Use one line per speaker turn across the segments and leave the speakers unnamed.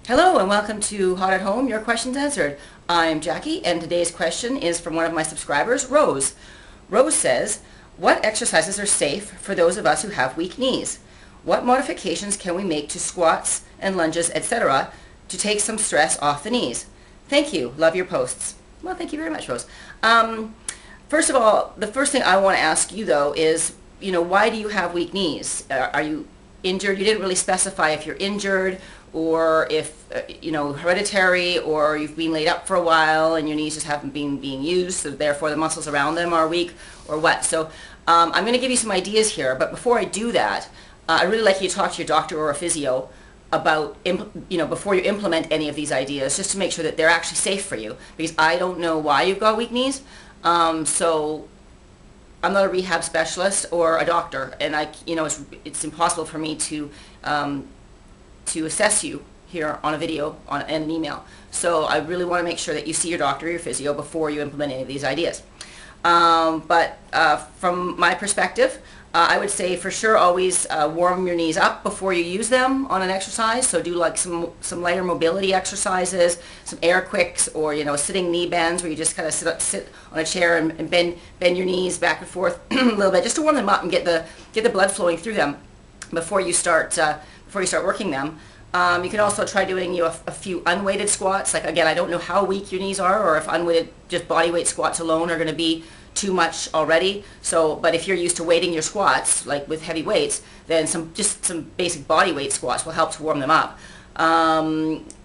Hello and welcome to Hot at Home, Your Questions Answered. I'm Jackie and today's question is from one of my subscribers, Rose. Rose says, what exercises are safe for those of us who have weak knees? What modifications can we make to squats and lunges, etc. to take some stress off the knees? Thank you. Love your posts. Well, thank you very much, Rose. First of all, the first thing I want to ask you though is, why do you have weak knees? Are you injured? You didn't really specify if you're injured or if, hereditary, or you've been laid up for a while and your knees just haven't been being used, so therefore the muscles around them are weak, or what. So I'm going to give you some ideas here, but before I do that, I'd really like you to talk to your doctor or a physio about, before you implement any of these ideas, just to make sure that they're actually safe for you, because I don't know why you've got weak knees. So I'm not a rehab specialist or a doctor, and it's impossible for me to assess you here on a video and an email. So I really want to make sure that you see your doctor or your physio before you implement any of these ideas. But from my perspective, I would say for sure always warm your knees up before you use them on an exercise. So do like some lighter mobility exercises, some air quicks, or sitting knee bends where you just kind of sit on a chair and bend your knees back and forth a little bit, just to warm them up and get the blood flowing through them before you start working them. You can also try doing a few unweighted squats. Like, again, I don't know how weak your knees are, or if unweighted just body weight squats alone are going to be too much already. So, but if you're used to weighting your squats, like with heavy weights, then some basic body weight squats will help to warm them up.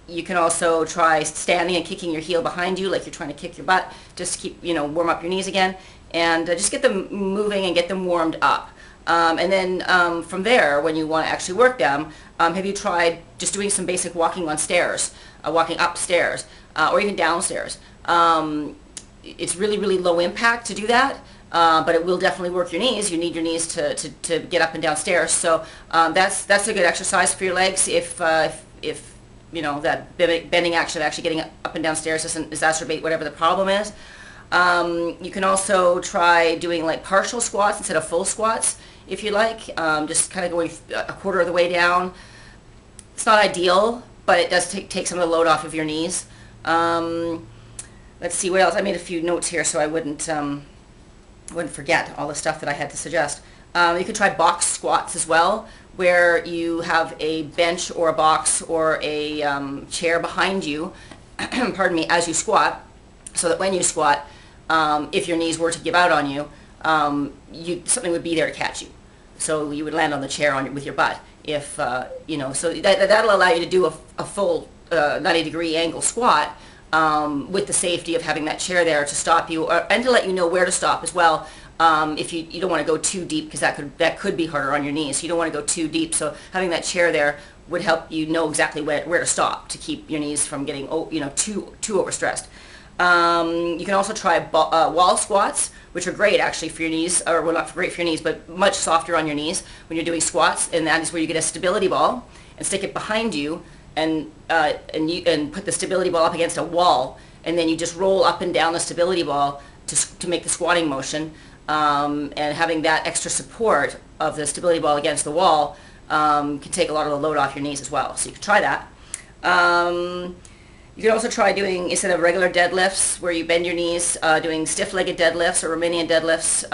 You can also try standing and kicking your heel behind you, like you're trying to kick your butt, just to keep, warm up your knees again, and just get them moving and get them warmed up. And then from there, when you want to actually work them, have you tried just doing some basic walking on stairs, walking upstairs, or even downstairs? It's really, really low impact to do that, but it will definitely work your knees. You need your knees to get up and down stairs. So that's a good exercise for your legs if that bending action of actually getting up and down stairs doesn't exacerbate whatever the problem is. You can also try doing like partial squats instead of full squats if you like, just kind of going a quarter of the way down. It's not ideal, but it does take some of the load off of your knees. Let's see what else. I made a few notes here so I wouldn't forget all the stuff that I had to suggest. You could try box squats as well, where you have a bench or a box or a chair behind you, pardon me, as you squat, so that when you squat, if your knees were to give out on you, something would be there to catch you. So you would land on the chair with your butt. If so that'll allow you to do a full 90-degree angle squat with the safety of having that chair there to stop you, and to let you know where to stop as well. If you don't want to go too deep, because that could be harder on your knees. So you don't want to go too deep. So having that chair there would help you know exactly where to stop to keep your knees from getting too overstressed. You can also try wall squats, which are great actually for your knees, or well, not great for your knees, but much softer on your knees when you're doing squats. And that is where you get a stability ball and stick it behind you, and put the stability ball up against a wall, and then you just roll up and down the stability ball to make the squatting motion. And having that extra support of the stability ball against the wall can take a lot of the load off your knees as well. So you can try that. You can also try doing, instead of regular deadlifts where you bend your knees, doing stiff-legged deadlifts or Romanian deadlifts.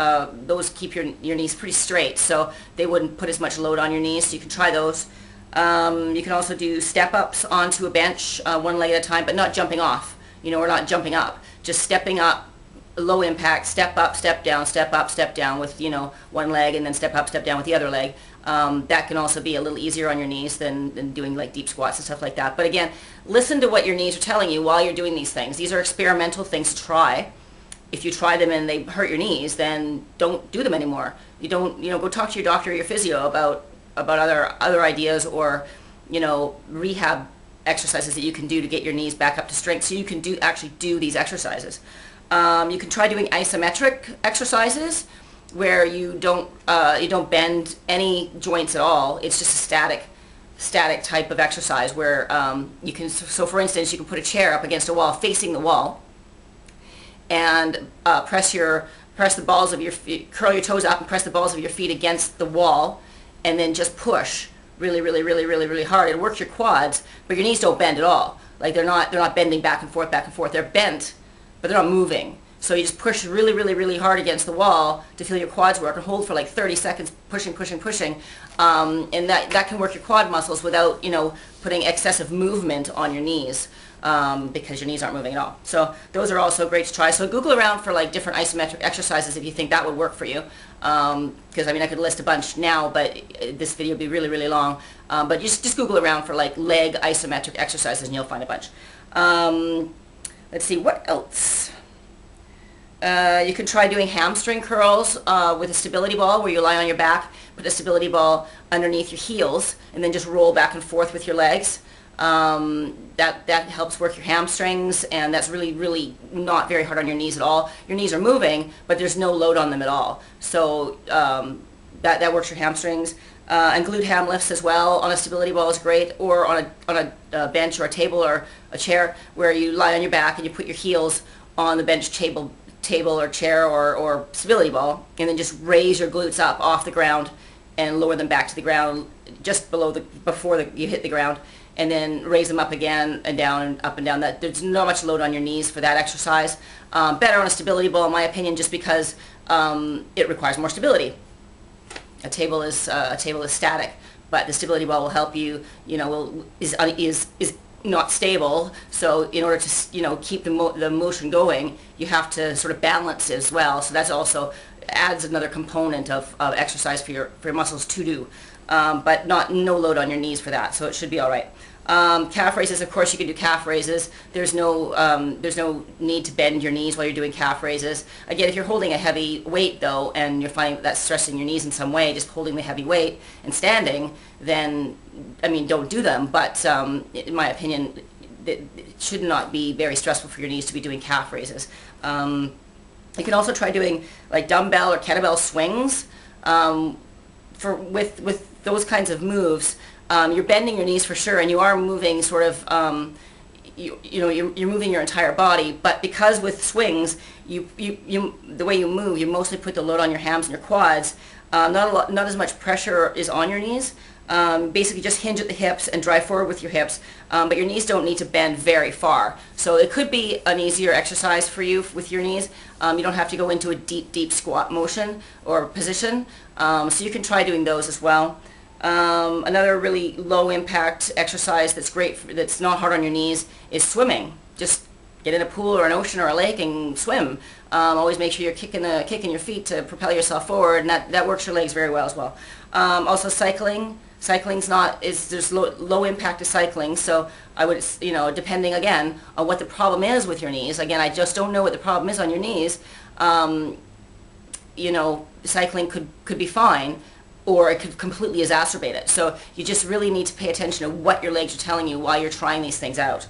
Those keep your knees pretty straight, so they wouldn't put as much load on your knees. So you can try those. You can also do step-ups onto a bench, one leg at a time, but not jumping off, or not jumping up. Just stepping up, low impact, step up, step down, step up, step down with, one leg, and then step up, step down with the other leg. That can also be a little easier on your knees than doing like deep squats and stuff like that. But again, listen to what your knees are telling you while you're doing these things. These are experimental things to try. If you try them and they hurt your knees, then don't do them anymore. You don't, go talk to your doctor or your physio about other ideas, or rehab exercises that you can do to get your knees back up to strength, so you can actually do these exercises. You can try doing isometric exercises where you don't bend any joints at all. It's just a static type of exercise where you can. So for instance, you can put a chair up against a wall, facing the wall, and press the balls of your feet, curl your toes up and press the balls of your feet against the wall, and then just push really, really, really, really, really hard. It works your quads, but your knees don't bend at all. Like they're not bending back and forth, back and forth. They're bent, but they're not moving. So you just push really, really, really hard against the wall to feel your quads work, and hold for like 30 seconds, pushing, pushing, pushing. And that can work your quad muscles without, putting excessive movement on your knees, because your knees aren't moving at all. So those are also great to try. So Google around for like different isometric exercises if you think that would work for you. Because I could list a bunch now, but this video would be really, really long. But just Google around for like leg isometric exercises and you'll find a bunch. Let's see, what else? You can try doing hamstring curls with a stability ball, where you lie on your back, put a stability ball underneath your heels, and then just roll back and forth with your legs. That helps work your hamstrings, and that's really, really not very hard on your knees at all. Your knees are moving, but there's no load on them at all. So that works your hamstrings. And glute ham lifts as well on a stability ball is great, or on a bench or a table or a chair, where you lie on your back and you put your heels on the bench, table or chair or stability ball, and then just raise your glutes up off the ground and lower them back to the ground just before you hit the ground, and then raise them up again and down and up and down. There's not much load on your knees for that exercise. Better on a stability ball in my opinion, just because it requires more stability. A table is static, but the stability ball will help you. Is not stable, so in order to keep the motion going, you have to sort of balance as well. So that's also adds another component of exercise for your muscles to do, but no load on your knees for that, so it should be all right. Calf raises, of course, you can do calf raises. There's no need to bend your knees while you're doing calf raises. Again, if you're holding a heavy weight though, and you're finding that's stressing your knees in some way, just holding the heavy weight and standing, then don't do them. But in my opinion, it should not be very stressful for your knees to be doing calf raises. You can also try doing like dumbbell or kettlebell swings. With those kinds of moves, you're bending your knees for sure, and you are moving sort of, you're moving your entire body. But because with swings, the way you move, you mostly put the load on your hams and your quads. Not as much pressure is on your knees. Basically just hinge at the hips and drive forward with your hips, but your knees don't need to bend very far. So it could be an easier exercise for you with your knees. You don't have to go into a deep squat motion or position, so you can try doing those as well. Another really low impact exercise that's great, that's not hard on your knees, is swimming. Just get in a pool or an ocean or a lake and swim. Always make sure you're kicking your feet to propel yourself forward, and that works your legs very well as well. Also cycling. There's low impact to cycling, so I would, depending again on what the problem is with your knees. Again, I just don't know what the problem is on your knees. Cycling could be fine, or it could completely exacerbate it. So you just really need to pay attention to what your legs are telling you while you're trying these things out.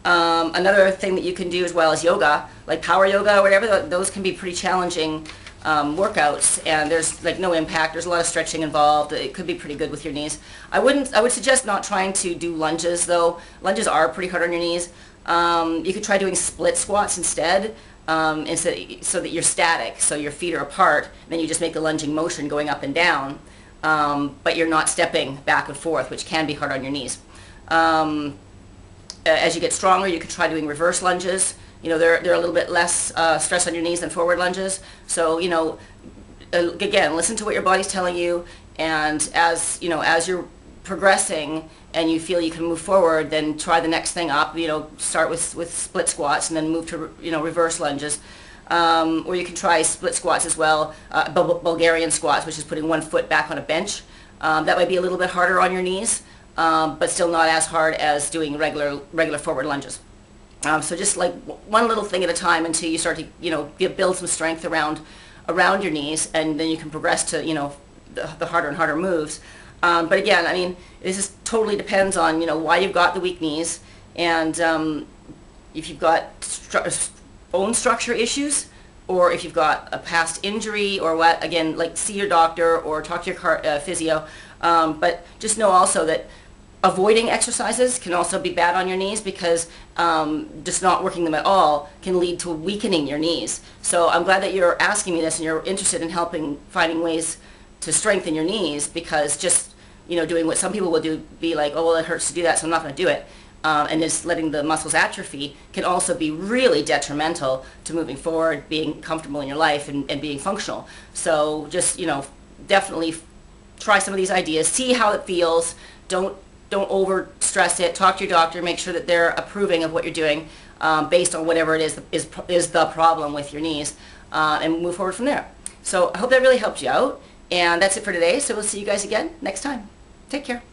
Another thing that you can do as well is yoga, like power yoga or whatever. Those can be pretty challenging workouts, and there's like no impact. There's a lot of stretching involved. It could be pretty good with your knees. I would suggest not trying to do lunges though. Lunges are pretty hard on your knees. You could try doing split squats instead, so that you're static, so your feet are apart, and then you just make the lunging motion going up and down, but you're not stepping back and forth, which can be hard on your knees. As you get stronger, you could try doing reverse lunges. They're a little bit less stress on your knees than forward lunges. So, again, listen to what your body's telling you, and as you're progressing and you feel you can move forward, then try the next thing up. Start with split squats and then move to reverse lunges. Or you can try split squats as well, Bulgarian squats, which is putting one foot back on a bench. That might be a little bit harder on your knees, but still not as hard as doing regular forward lunges. So just like one little thing at a time until you start to build some strength around your knees, and then you can progress to the harder and harder moves. But again, this totally depends on why you've got the weak knees, and if you've got bone structure issues, or if you've got a past injury or what. Again, like see your doctor or talk to your physio. But just know also that avoiding exercises can also be bad on your knees, because just not working them at all can lead to weakening your knees. So I'm glad that you're asking me this and you're interested in finding ways to strengthen your knees, because just doing what some people will do, be like, oh, well, it hurts to do that, so I'm not going to do it. And just letting the muscles atrophy can also be really detrimental to moving forward, being comfortable in your life, and being functional. So just, definitely try some of these ideas, see how it feels. Don't over stress it. Talk to your doctor, make sure that they're approving of what you're doing based on whatever it is the problem with your knees, and move forward from there. So I hope that really helped you out, and that's it for today. So we'll see you guys again next time. Take care.